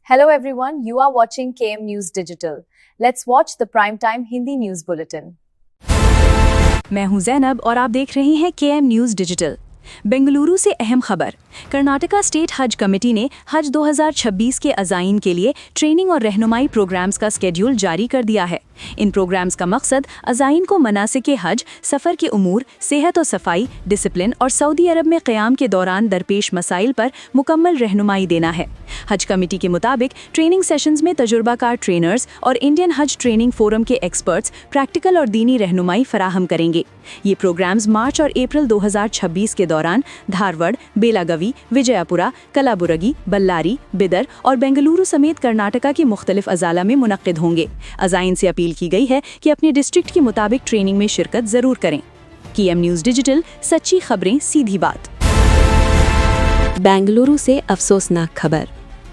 Hello everyone, you are watching KM News Digital. Let's watch the prime time Hindi news bulletin. मैं हूं ज़ैनब और आप देख रहे हैं KM न्यूज़ डिजिटल। बेंगलुरु से अहम खबर। कर्नाटका स्टेट हज कमेटी ने हज 2026 के अज़ाइन के लिए ट्रेनिंग और रहनुमाई प्रोग्राम्स का स्केड्यूल जारी कर दिया है। इन प्रोग्राम्स का मकसद अज़ाइन को मनासिक हज, सफ़र के उमूर, सेहत और सफाई, डिसिप्लिन और सऊदी अरब में क़याम के दौरान दरपेश मसाइल पर मुकम्मल रहनुमाई देना है। हज कमेटी के मुताबिक ट्रेनिंग सेशंस में तजुर्बाकार ट्रेनर्स और इंडियन हज ट्रेनिंग फोरम के एक्सपर्ट्स प्रैक्टिकल और दीनी रहनुमाई फराहम करेंगे। ये प्रोग्राम्स मार्च और अप्रैल 2026 के दौरान धारवाड़, बेलागवी, विजयपुरा, कलाबुरगी, बल्लारी, बिदर और बेंगलुरु समेत कर्नाटका के मुख्तलिफ अज़ाला में मुनक्किद होंगे। अज़ाइन से अपील की गई है कि अपने डिस्ट्रिक्ट के मुताबिक ट्रेनिंग में शिरकत ज़रूर करें। KM न्यूज़ डिजिटल, सच्ची खबरें, सीधी बात। बेंगलुरु से अफसोसनाक खबर।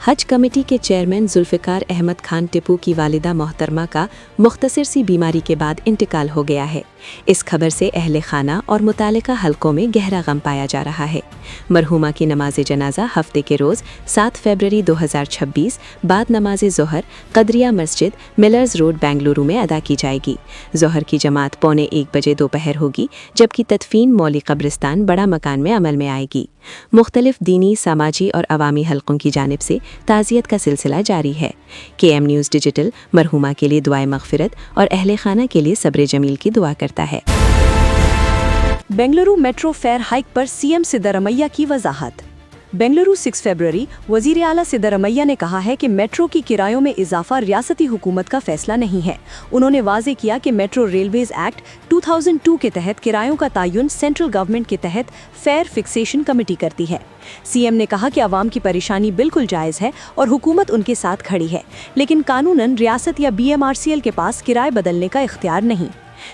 हज कमेटी के चेयरमैन जुल्फ़िकार अहमद खान टिप्पू की वालिदा मोहतरमा का मुख्तसर सी बीमारी के बाद इंतकाल हो गया है। इस खबर से अहले खाना और मुतालिका हलकों में गहरा गम पाया जा रहा है। मरहुमा की नमाज जनाजा हफ्ते के रोज़ 7 फरवरी 2026 बाद नमाज ज़ोहर कदरिया मस्जिद, मिलर्स रोड, बेंगलुरु में अदा की जाएगी। ज़ोहर की जमात 1:15 बजे दोपहर होगी, जबकि तदफीन मौली कब्रिस्तान बड़ा मकान में अमल में आएगी। मुख्तलिफ दीनी, समाजी और अवामी हलकों की जानिब से ताज़ियत का सिलसिला जारी है। KM न्यूज़ डिजिटल मरहुमा के लिए दुआए मग़फ़िरत और अहले खाना के लिए सब्र जमील की दुआ करता है। बेंगलुरु मेट्रो फेयर हाइक पर CM सिद्धारमैया की वजाहत। बेंगलुरु 6 फरवरी वज़ीर आला सिद्धारमैया ने कहा है कि मेट्रो की किरायों में इजाफा रियासती हुकूमत का फैसला नहीं है। उन्होंने वाज़े किया कि मेट्रो रेलवेज एक्ट 2002 के तहत किरायों का तयन सेंट्रल गवर्नमेंट के तहत फेयर फिक्सेशन कमेटी करती है। CM ने कहा कि आवाम की परेशानी बिल्कुल जायज़ है और हुकूमत उनके साथ खड़ी है, लेकिन कानूनन रियासत या BMRCL के पास किराए बदलने का इख्तियार नहीं।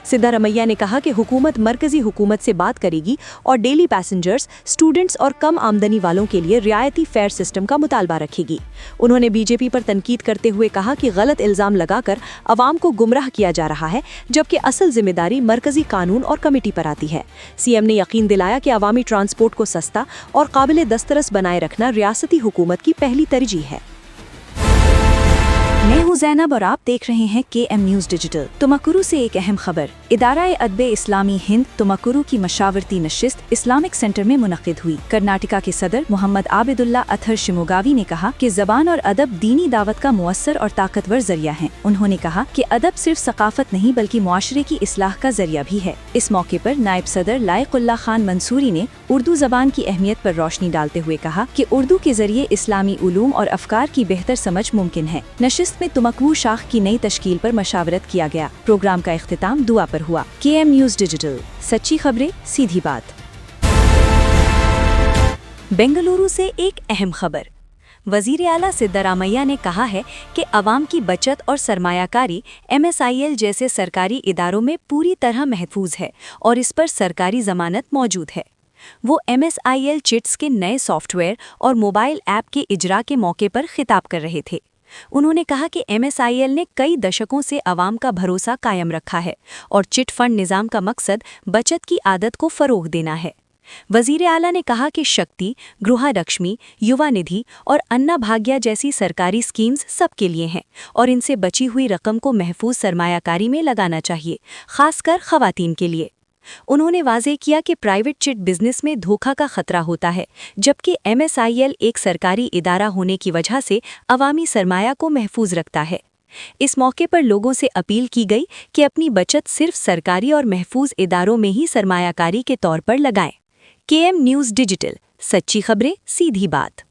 सिद्धारमैया ने कहा कि हुकूमत मरकजी हुकूमत से बात करेगी और डेली पैसेंजर्स, स्टूडेंट्स और कम आमदनी वालों के लिए रियायती फेयर सिस्टम का मुतालबा रखेगी। उन्होंने BJP पर तनकीद करते हुए कहा कि गलत इल्ज़ाम लगाकर अवाम को गुमराह किया जा रहा है, जबकि असल जिम्मेदारी मरकजी कानून और कमेटी पर आती है। CM ने यकीन दिलाया कि अवामी ट्रांसपोर्ट को सस्ता और काबिल दस्तरस बनाए रखना रियासती हुकूमत की पहली तरजीह है। मैं हूं ज़ैनब और आप देख रहे हैं KM न्यूज़ डिजिटल। तुमकुरू से एक अहम खबर। इदारा अदब इस्लामी हिंद तुमकुरू की मशावरती नशिस्त इस्लामिक सेंटर में मुनक्किद हुई। कर्नाटका के सदर मोहम्मद आबिदुल्ला अथर शिमोगावी ने कहा कि ज़बान और अदब दीनी दावत का मुअस्सर और ताकतवर जरिया है। उन्होंने कहा कि अदब सिर्फ सकाफत नहीं बल्कि मुआशरे की इस्लाह का जरिया भी है। इस मौके पर नायब सदर लायकुल्ला खान मंसूरी ने उर्दू ज़बान की अहमियत पर रोशनी डालते हुए कहा कि उर्दू के जरिए इस्लामी उलूम और अफकार की बेहतर समझ मुमकिन है। नशिस्त में तुमकुरू शाख की नई तश्कील पर मशावरत किया गया। प्रोग्राम का इख्तिताम दुआ पर हुआ। KM न्यूज़ डिजिटल, सच्ची खबरें, सीधी बात। बेंगलुरु से एक अहम खबर। वज़ीर आला सिद्धारमैया ने कहा है कि अवाम की बचत और सरमायाकारी MSIL जैसे सरकारी इदारों में पूरी तरह महफूज है और इस पर सरकारी ज़मानत मौजूद है। वो MSIL चिट्स के नए सॉफ्टवेयर और मोबाइल ऐप के इजरा के मौके पर खिताब कर रहे थे। उन्होंने कहा कि MSIL ने कई दशकों से अवाम का भरोसा कायम रखा है और चिट फंड निज़ाम का मकसद बचत की आदत को फ़रोग़ देना है। वज़ीर आला ने कहा कि शक्ति, गृहलक्ष्मी, युवा निधि और अन्ना भाग्य जैसी सरकारी स्कीम्स सबके लिए हैं और इनसे बची हुई रकम को महफूज सरमायाकारी में लगाना चाहिए, खासकर ख़वातीन के लिए। उन्होंने वाज़े किया कि प्राइवेट चिट बिजनेस में धोखा का खतरा होता है, जबकि MSIL एक सरकारी इदारा होने की वजह से अवामी सरमाया को महफूज रखता है। इस मौके पर लोगों से अपील की गई कि अपनी बचत सिर्फ सरकारी और महफूज इदारों में ही सरमायाकारी के तौर पर लगाएं। KM न्यूज़ डिजिटल, सच्ची खबरें, सीधी बात।